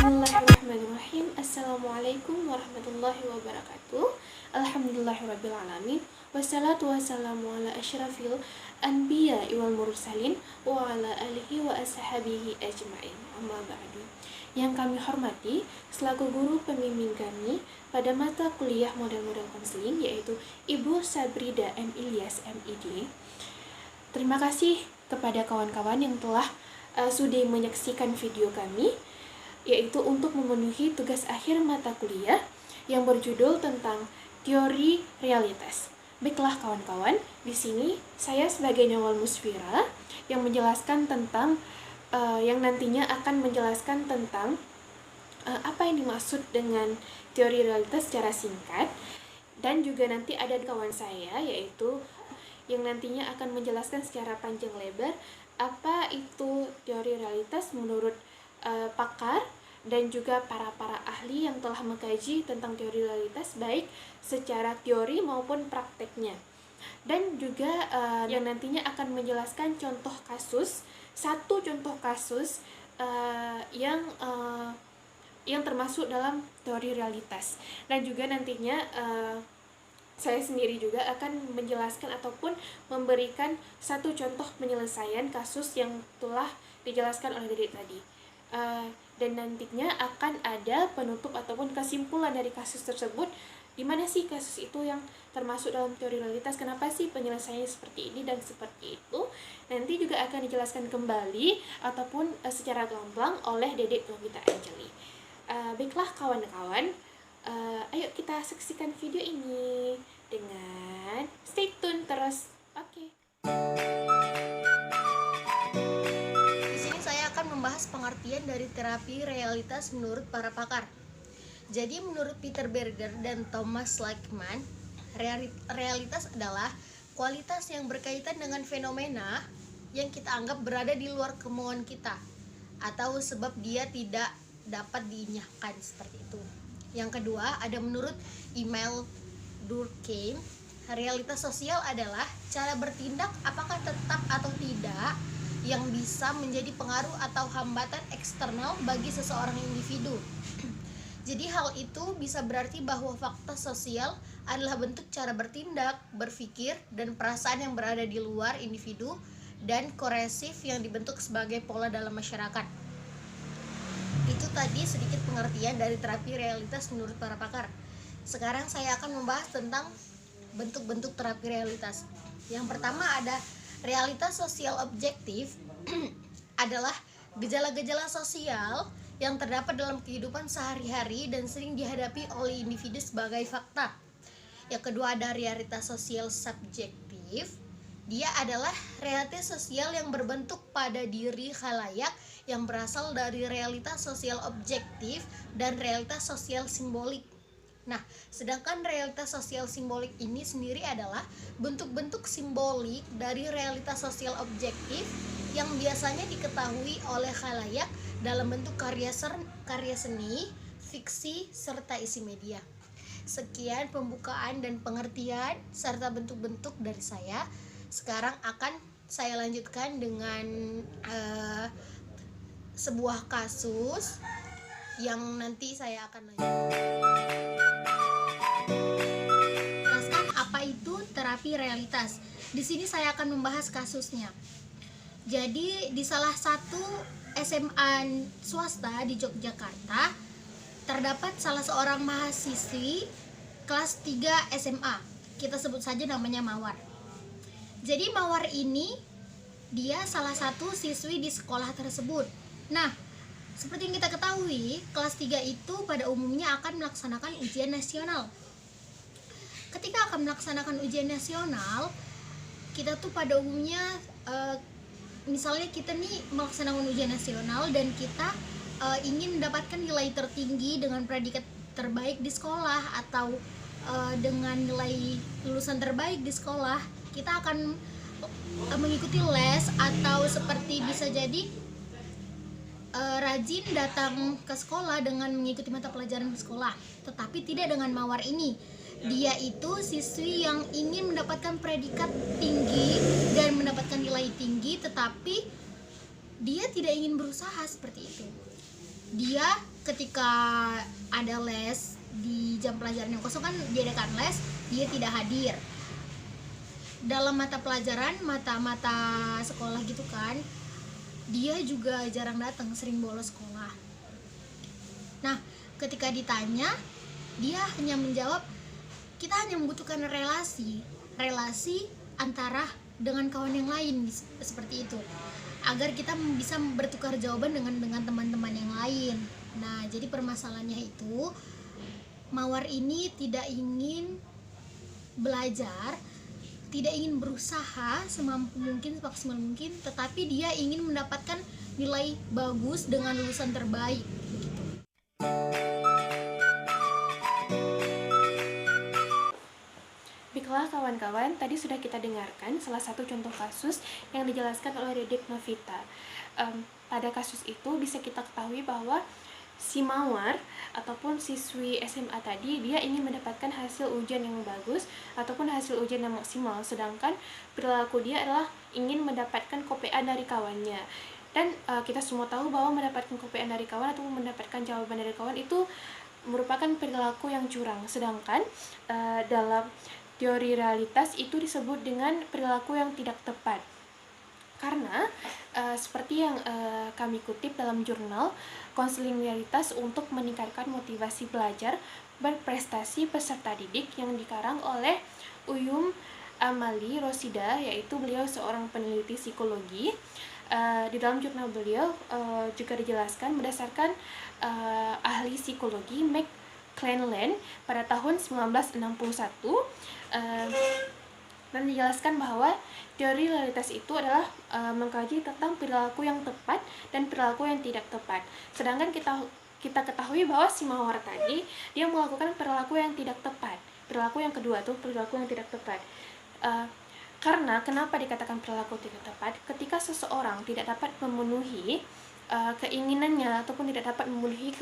Bismillahirrahmanirrahim. Assalamualaikum warahmatullahi wabarakatuh. Alhamdulillahirrabbilalamin. Wassalatu wassalamu ala asyrafil anbiya wal mursalin wa ala alihi wa ashabihi ajma'in. Amma ba'du. Yang kami hormati selaku guru pembimbing kami pada mata kuliah model-model konseling, yaitu Ibu Sabrida M. Ilyas MID. Terima kasih kepada kawan-kawan yang telah sudi menyaksikan video kami, yaitu untuk memenuhi tugas akhir mata kuliah yang berjudul tentang teori realitas. Baiklah kawan-kawan, di sini saya sebagai Nawal Musfira yang menjelaskan tentang yang nantinya akan menjelaskan tentang apa yang dimaksud dengan teori realitas secara singkat, dan juga nanti ada kawan saya yaitu yang nantinya akan menjelaskan secara panjang lebar apa itu teori realitas menurut pakar dan juga para ahli yang telah mengkaji tentang teori realitas, baik secara teori maupun prakteknya. Dan juga yang nantinya akan menjelaskan contoh kasus, satu contoh kasus yang termasuk dalam teori realitas. Dan juga nantinya saya sendiri juga akan menjelaskan ataupun memberikan satu contoh penyelesaian kasus yang telah dijelaskan oleh Dedek tadi. Dan nantinya akan ada penutup ataupun kesimpulan dari kasus tersebut. Di mana sih kasus itu yang termasuk dalam teori realitas, kenapa sih penyelesaiannya seperti ini dan seperti itu, nanti juga akan dijelaskan kembali ataupun secara gamblang oleh Dedek Novita Anjeli. Baiklah kawan-kawan, ayo kita saksikan video ini dengan stay tune terus. Oke. Membahas pengertian dari terapi realitas menurut para pakar. Jadi menurut Peter Berger dan Thomas Lakeman, realitas adalah kualitas yang berkaitan dengan fenomena yang kita anggap berada di luar kemauan kita atau sebab dia tidak dapat dinyahkan, seperti itu. Yang kedua, ada menurut Emile Durkheim, realitas sosial adalah cara bertindak apakah tetap atau tidak yang bisa menjadi pengaruh atau hambatan eksternal bagi seseorang individu. Jadi hal itu bisa berarti bahwa fakta sosial adalah bentuk cara bertindak, berpikir, dan perasaan yang berada di luar individu dan koresif yang dibentuk sebagai pola dalam masyarakat. Itu tadi sedikit pengertian dari terapi realitas menurut para pakar. Sekarang saya akan membahas tentang bentuk-bentuk terapi realitas. Yang pertama ada realitas sosial objektif adalah gejala-gejala sosial yang terdapat dalam kehidupan sehari-hari dan sering dihadapi oleh individu sebagai fakta. Yang kedua ada realitas sosial subjektif. Dia adalah realitas sosial yang berbentuk pada diri khalayak yang berasal dari realitas sosial objektif dan realitas sosial simbolik. Nah, sedangkan realitas sosial simbolik ini sendiri adalah bentuk-bentuk simbolik dari realitas sosial objektif yang biasanya diketahui oleh khalayak dalam bentuk karya seni, fiksi, serta isi media. Sekian pembukaan dan pengertian serta bentuk-bentuk dari saya. Sekarang akan saya lanjutkan dengan sebuah kasus yang nanti saya akan lanjutkan. Apa itu terapi realitas? Di sini saya akan membahas kasusnya. Jadi di salah satu SMA swasta di Yogyakarta terdapat salah seorang mahasiswi kelas 3 SMA. Kita sebut saja namanya Mawar. Jadi Mawar ini dia salah satu siswi di sekolah tersebut. Nah, seperti yang kita ketahui, kelas 3 itu pada umumnya akan melaksanakan ujian nasional. Ketika akan melaksanakan ujian nasional, kita tuh pada umumnya misalnya kita nih melaksanakan ujian nasional dan kita ingin mendapatkan nilai tertinggi dengan predikat terbaik di sekolah atau dengan nilai lulusan terbaik di sekolah, kita akan mengikuti les atau seperti bisa jadi rajin datang ke sekolah dengan mengikuti mata pelajaran di sekolah. Tetapi tidak dengan Mawar ini. Dia itu siswi yang ingin mendapatkan predikat tinggi dan mendapatkan nilai tinggi, tetapi dia tidak ingin berusaha seperti itu. Dia ketika ada les di jam pelajaran yang kosong kan diadakan les, dia tidak hadir. Dalam mata pelajaran, mata-mata sekolah gitu kan, dia juga jarang datang, sering bolos sekolah. Nah, ketika ditanya, dia hanya menjawab, kita hanya membutuhkan relasi antara dengan kawan yang lain, seperti itu, agar kita bisa bertukar jawaban dengan teman-teman yang lain. Nah, jadi permasalahannya itu, Mawar ini tidak ingin belajar, tidak ingin berusaha semampu mungkin, semaksimal mungkin, tetapi dia ingin mendapatkan nilai bagus dengan lulusan terbaik. Baiklah kawan-kawan, tadi sudah kita dengarkan salah satu contoh kasus yang dijelaskan oleh Dedek Novita. Pada kasus itu bisa kita ketahui bahwa si Mawar ataupun siswi SMA tadi, dia ingin mendapatkan hasil ujian yang bagus ataupun hasil ujian yang maksimal, sedangkan perilaku dia adalah ingin mendapatkan kopian dari kawannya. Dan kita semua tahu bahwa mendapatkan kopian dari kawan ataupun mendapatkan jawaban dari kawan itu merupakan perilaku yang curang, sedangkan dalam teori realitas itu disebut dengan perilaku yang tidak tepat. Karena seperti yang kami kutip dalam jurnal Konseling Realitas untuk meningkatkan motivasi belajar berprestasi peserta didik yang dikarang oleh Uyum Amali Rosida, yaitu beliau seorang peneliti psikologi. Di dalam jurnal beliau juga dijelaskan berdasarkan ahli psikologi McClelland pada tahun 1961, dan dijelaskan bahwa teori realitas itu adalah mengkaji tentang perilaku yang tepat dan perilaku yang tidak tepat. Sedangkan kita ketahui bahwa si Mawar tadi dia melakukan perilaku yang tidak tepat. Perilaku yang kedua itu perilaku yang tidak tepat. Karena kenapa dikatakan perilaku tidak tepat? Ketika seseorang tidak dapat memenuhi keinginannya ataupun tidak dapat memenuhi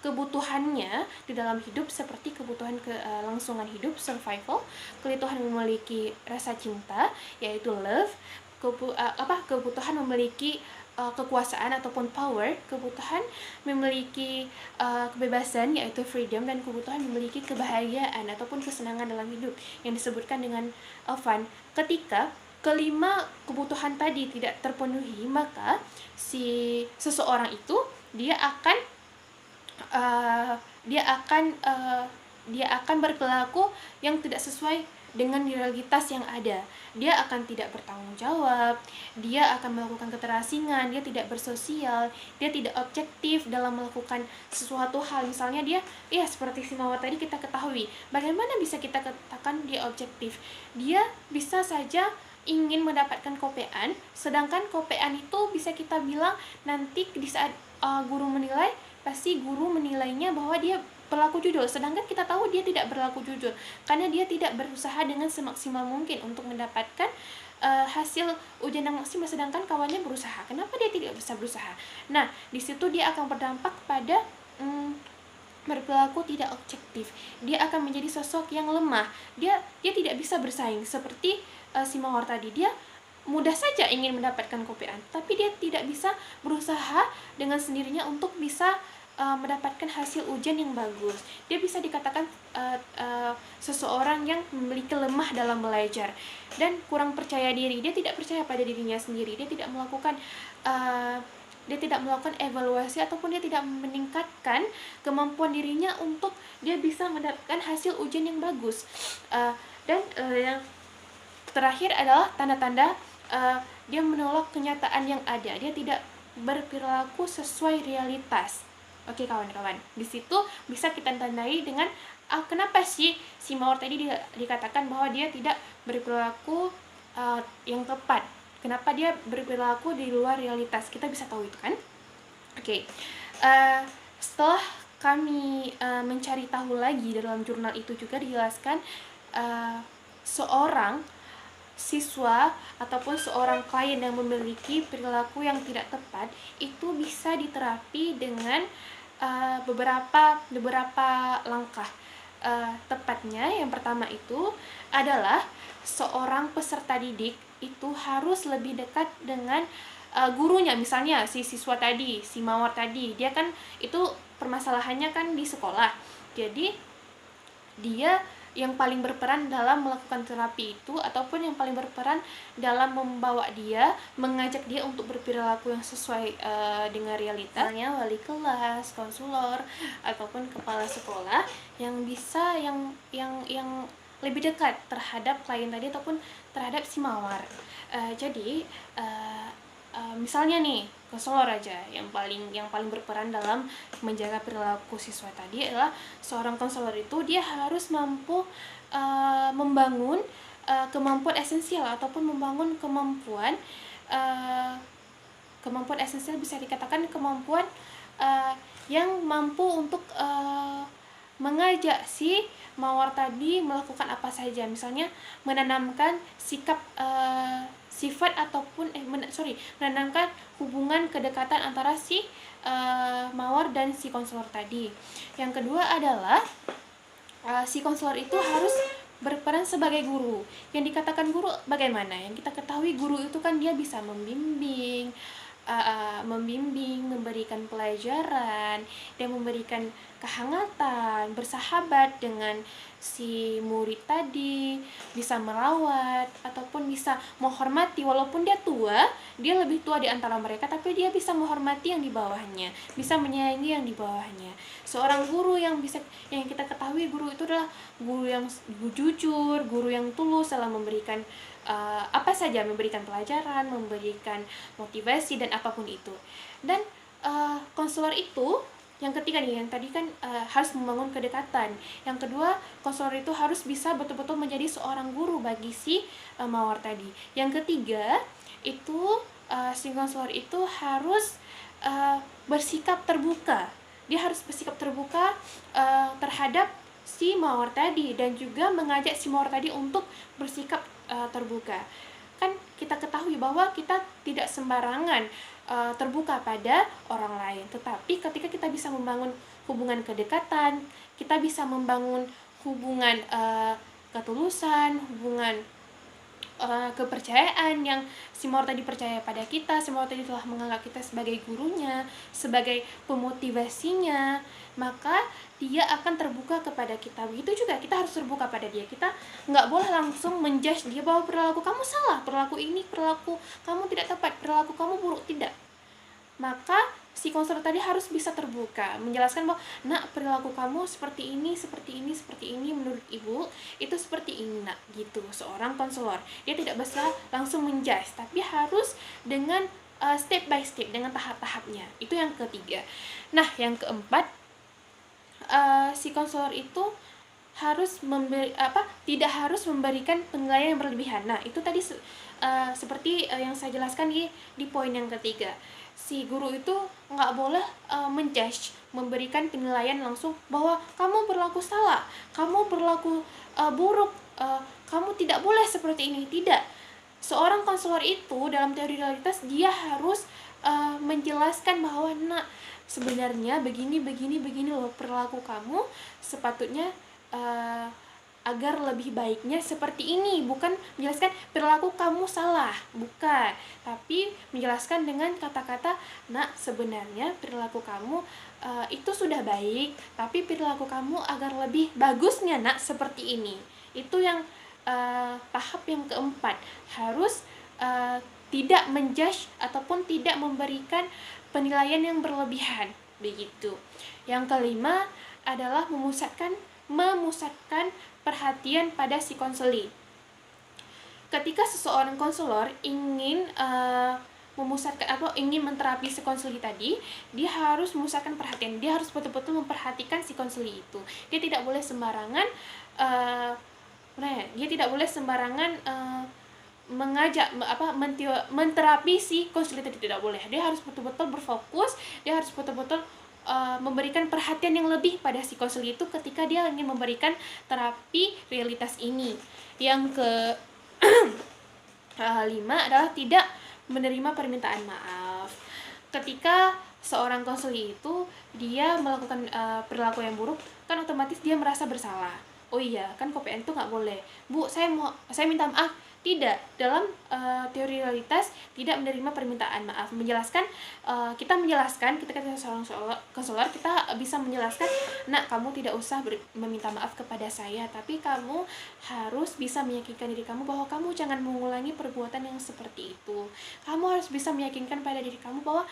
kebutuhannya di dalam hidup, seperti kebutuhan kelangsungan hidup, survival, kebutuhan memiliki rasa cinta yaitu love, kebutuhan memiliki kekuasaan ataupun power, kebutuhan memiliki kebebasan yaitu freedom, dan kebutuhan memiliki kebahagiaan ataupun kesenangan dalam hidup yang disebutkan dengan fun. Ketika kelima kebutuhan tadi tidak terpenuhi, maka si seseorang itu dia akan berperilaku yang tidak sesuai dengan realitas yang ada. Dia akan tidak bertanggung jawab, dia akan melakukan keterasingan, dia tidak bersosial, dia tidak objektif dalam melakukan sesuatu hal. Misalnya dia, ya seperti si Mawar tadi kita ketahui, bagaimana bisa kita katakan dia objektif? Dia bisa saja ingin mendapatkan kopean, sedangkan kopean itu bisa kita bilang nanti di saat guru menilai, pasti guru menilainya bahwa dia berlaku jujur, sedangkan kita tahu dia tidak berlaku jujur karena dia tidak berusaha dengan semaksimal mungkin untuk mendapatkan hasil ujian yang maksimal, sedangkan kawannya berusaha. Kenapa dia tidak bisa berusaha? Nah, di situ dia akan berdampak pada berperilaku tidak objektif. Dia akan menjadi sosok yang lemah. Dia tidak bisa bersaing seperti si Mawar tadi. Dia mudah saja ingin mendapatkan kopian, tapi dia tidak bisa berusaha dengan sendirinya untuk bisa mendapatkan hasil ujian yang bagus. Dia bisa dikatakan seseorang yang memiliki lemah dalam belajar dan kurang percaya diri. Dia tidak percaya pada dirinya sendiri. Dia tidak melakukan evaluasi ataupun dia tidak meningkatkan kemampuan dirinya untuk dia bisa mendapatkan hasil ujian yang bagus. Dan yang terakhir adalah tanda-tanda dia menolak kenyataan yang ada. Dia tidak berperilaku sesuai realitas. Oke kawan-kawan, di situ bisa kita tandai dengan kenapa sih si Mawar tadi dikatakan bahwa dia tidak berperilaku yang tepat. Kenapa dia berperilaku di luar realitas? Kita bisa tahu itu kan? Oke. Setelah kami mencari tahu lagi dalam jurnal itu juga dijelaskan seorang siswa ataupun seorang klien yang memiliki perilaku yang tidak tepat itu bisa diterapi dengan beberapa langkah. Tepatnya yang pertama itu adalah seorang peserta didik itu harus lebih dekat dengan gurunya, misalnya si siswa tadi, si mawar tadi, dia kan itu permasalahannya kan di sekolah, jadi dia yang paling berperan dalam melakukan terapi itu, ataupun yang paling berperan dalam membawa dia, mengajak dia untuk berperilaku yang sesuai dengan realita. Misalnya wali kelas, konselor, ataupun kepala sekolah yang bisa yang lebih dekat terhadap klien tadi ataupun terhadap si mawar. Jadi misalnya nih konselor aja yang paling berperan dalam menjaga perilaku siswa tadi adalah seorang konselor itu dia harus mampu membangun kemampuan esensial ataupun membangun kemampuan esensial, bisa dikatakan kemampuan yang mampu untuk mengajak si mawar tadi melakukan apa saja, misalnya menanamkan sifat ataupun menanamkan hubungan kedekatan antara si mawar dan si konselor tadi. Yang kedua adalah si konselor itu harus berperan sebagai guru. Yang dikatakan guru bagaimana? Yang kita ketahui guru itu kan dia bisa membimbing, memberikan pelajaran, dan memberikan kehangatan, bersahabat dengan si murid tadi, bisa merawat ataupun bisa menghormati, walaupun dia tua, dia lebih tua di antara mereka, tapi dia bisa menghormati yang di bawahnya, bisa menyayangi yang di bawahnya. Seorang guru yang kita ketahui guru itu adalah guru yang jujur, guru yang tulus dalam memberikan apa saja, memberikan pelajaran, memberikan motivasi dan apapun itu. Dan konselor itu yang ketiga nih, yang tadi kan harus membangun kedekatan. Yang kedua, konselor itu harus bisa betul-betul menjadi seorang guru bagi si mawar tadi. Yang ketiga, itu si konselor itu harus bersikap terbuka. Dia harus bersikap terbuka terhadap si mawar tadi, dan juga mengajak si mawar tadi untuk bersikap terbuka. Kan kita ketahui bahwa kita tidak sembarangan terbuka pada orang lain, tetapi ketika kita bisa membangun hubungan kedekatan, kita bisa membangun hubungan ketulusan, hubungan kepercayaan yang si mawar tadi percaya pada kita, si mawar tadi telah menganggap kita sebagai gurunya, sebagai pemotivasinya, maka dia akan terbuka kepada kita. Begitu juga kita harus terbuka pada dia. Kita nggak boleh langsung menjudge dia bahwa perilaku kamu salah, perilaku ini, perilaku kamu tidak tepat, perilaku kamu buruk, tidak. Maka si konselor tadi harus bisa terbuka, menjelaskan bahwa nak, perilaku kamu seperti ini, menurut ibu itu seperti ini nak, gitu. Seorang konselor dia tidak bisa langsung menjudge, tapi harus dengan step by step, dengan tahap-tahapnya. Itu yang ketiga. Nah, yang keempat, si konselor itu harus tidak harus memberikan penilaian yang berlebihan. Nah, itu tadi seperti yang saya jelaskan di poin yang ketiga. Si guru itu nggak boleh menjudge, memberikan penilaian langsung bahwa kamu berlaku salah, kamu berlaku buruk, kamu tidak boleh seperti ini. Tidak. Seorang konselor itu dalam teori realitas dia harus menjelaskan bahwa nak, sebenarnya begini loh perilaku kamu, sepatutnya agar lebih baiknya seperti ini. Bukan menjelaskan perilaku kamu salah, bukan, tapi menjelaskan dengan kata-kata, nak, sebenarnya perilaku kamu itu sudah baik, tapi perilaku kamu agar lebih bagusnya nak seperti ini. Itu yang tahap yang keempat, harus tidak menjudge ataupun tidak memberikan penilaian yang berlebihan, begitu. Yang kelima adalah memusatkan perhatian pada si konseli. Ketika seseorang konselor ingin ingin menterapi si konseli tadi, dia harus memusatkan perhatian, dia harus betul-betul memperhatikan si konseli itu. Dia tidak boleh sembarangan menterapi si konseli tadi, tidak boleh. Dia harus betul-betul berfokus, dia harus betul-betul memberikan perhatian yang lebih pada si konseli itu ketika dia ingin memberikan terapi realitas ini. Yang ke 5 adalah tidak menerima permintaan maaf. Ketika seorang konseli itu dia melakukan perilaku yang buruk, kan otomatis dia merasa bersalah. oh iya kan KPN itu nggak boleh, Bu saya minta maaf. Tidak, dalam teori realitas tidak menerima permintaan maaf. Kita menjelaskan ketika kita seorang konselor, kita bisa menjelaskan, nak kamu tidak usah meminta maaf kepada saya, tapi kamu harus bisa meyakinkan diri kamu bahwa kamu jangan mengulangi perbuatan yang seperti itu. Kamu harus bisa meyakinkan pada diri kamu bahwa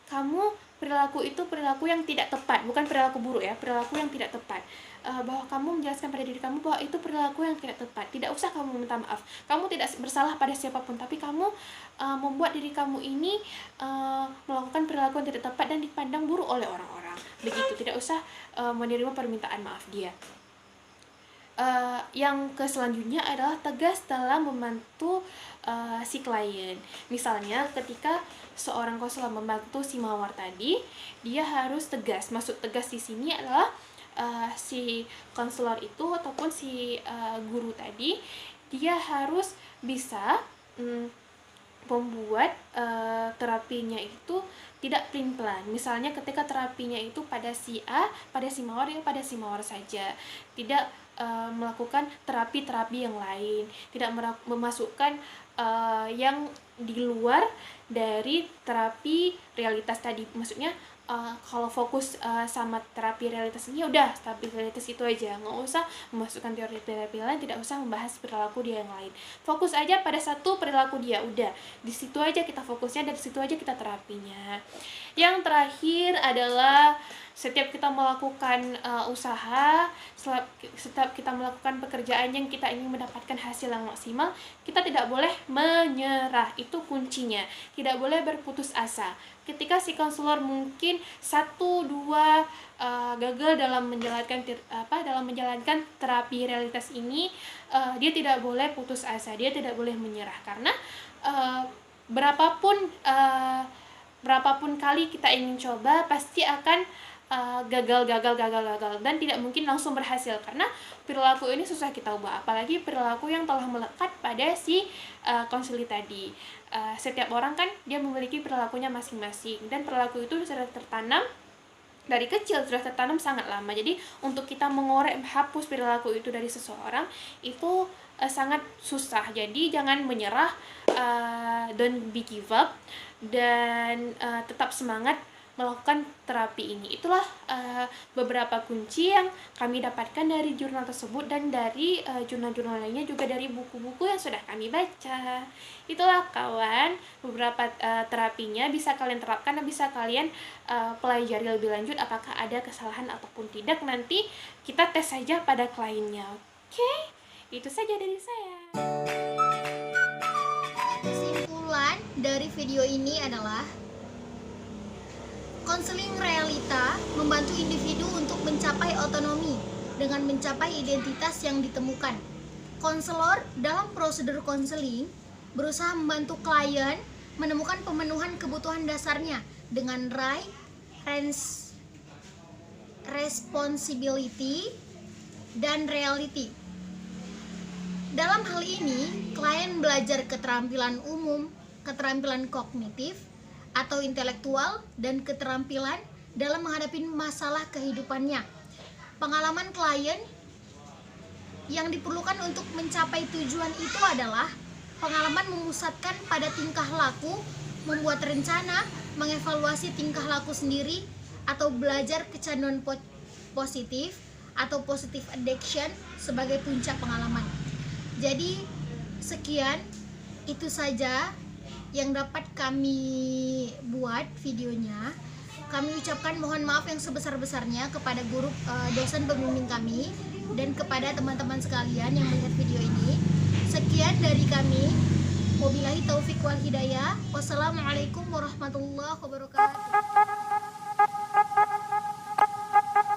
kamu perilaku itu perilaku yang tidak tepat, bukan perilaku buruk ya, perilaku yang tidak tepat. Bahwa kamu menjelaskan pada diri kamu bahwa itu perilaku yang tidak tepat. Tidak usah kamu minta maaf. Kamu tidak bersalah pada siapapun, tapi kamu membuat diri kamu ini melakukan perilaku yang tidak tepat dan dipandang buruk oleh orang-orang. Begitu, tidak usah menerima permintaan maaf dia. Yang selanjutnya adalah tegas dalam membantu si klien. Misalnya ketika seorang konselor membantu si Mawar tadi, dia harus tegas. Maksud tegas di sini adalah si konselor itu ataupun si guru tadi, dia harus bisa membuat terapinya itu tidak pelin-pelan. Misalnya ketika terapinya itu pada si A, pada si Mawar, ya pada si Mawar saja. Tidak melakukan terapi-terapi yang lain, tidak memasukkan yang di luar dari terapi realitas tadi. Maksudnya kalau fokus sama terapi realitas ini, udah terapi realitas itu aja, nggak usah memasukkan teori terapi lain, tidak usah membahas perilaku dia yang lain. Fokus aja pada satu perilaku dia, udah di situ aja kita fokusnya, dari situ aja kita terapinya. Yang terakhir adalah setiap kita melakukan usaha, setiap kita melakukan pekerjaan yang kita ingin mendapatkan hasil yang maksimal, kita tidak boleh menyerah. Itu kuncinya, tidak boleh berputus asa. Ketika si konselor mungkin 1-2 gagal dalam menjalankan terapi realitas ini, dia tidak boleh putus asa, dia tidak boleh menyerah, karena berapapun kali kita ingin coba pasti akan gagal dan tidak mungkin langsung berhasil, karena perilaku ini susah kita ubah, apalagi perilaku yang telah melekat pada si konseli tadi. Setiap orang kan dia memiliki perilakunya masing-masing, dan perilaku itu sudah tertanam dari kecil, sudah tertanam sangat lama. Jadi untuk kita mengorek, menghapus perilaku itu dari seseorang itu sangat susah. Jadi jangan menyerah, don't be give up, dan tetap semangat melakukan terapi ini. Itulah beberapa kunci yang kami dapatkan dari jurnal tersebut, dan dari jurnal-jurnal lainnya, juga dari buku-buku yang sudah kami baca. Itulah kawan, beberapa terapinya bisa kalian terapkan dan bisa kalian pelajari lebih lanjut apakah ada kesalahan ataupun tidak. Nanti kita tes saja pada kliennya. Oke, itu saja dari saya. Kesimpulan dari video ini adalah konseling realita membantu individu untuk mencapai otonomi dengan mencapai identitas yang ditemukan. Konselor dalam prosedur konseling berusaha membantu klien menemukan pemenuhan kebutuhan dasarnya dengan right, responsibility, dan reality. Dalam hal ini, klien belajar keterampilan umum, keterampilan kognitif atau intelektual, dan keterampilan dalam menghadapi masalah kehidupannya. Pengalaman klien yang diperlukan untuk mencapai tujuan itu adalah pengalaman memusatkan pada tingkah laku, membuat rencana, mengevaluasi tingkah laku sendiri, atau belajar kecanduan positif atau positive addiction sebagai puncak pengalaman. Jadi sekian, itu saja yang dapat kami buat videonya. Kami ucapkan mohon maaf yang sebesar-besarnya kepada guru dosen pembimbing kami dan kepada teman-teman sekalian yang melihat video ini. Sekian dari kami. Wabillahi taufik wal hidayah. Wassalamualaikum warahmatullahi wabarakatuh.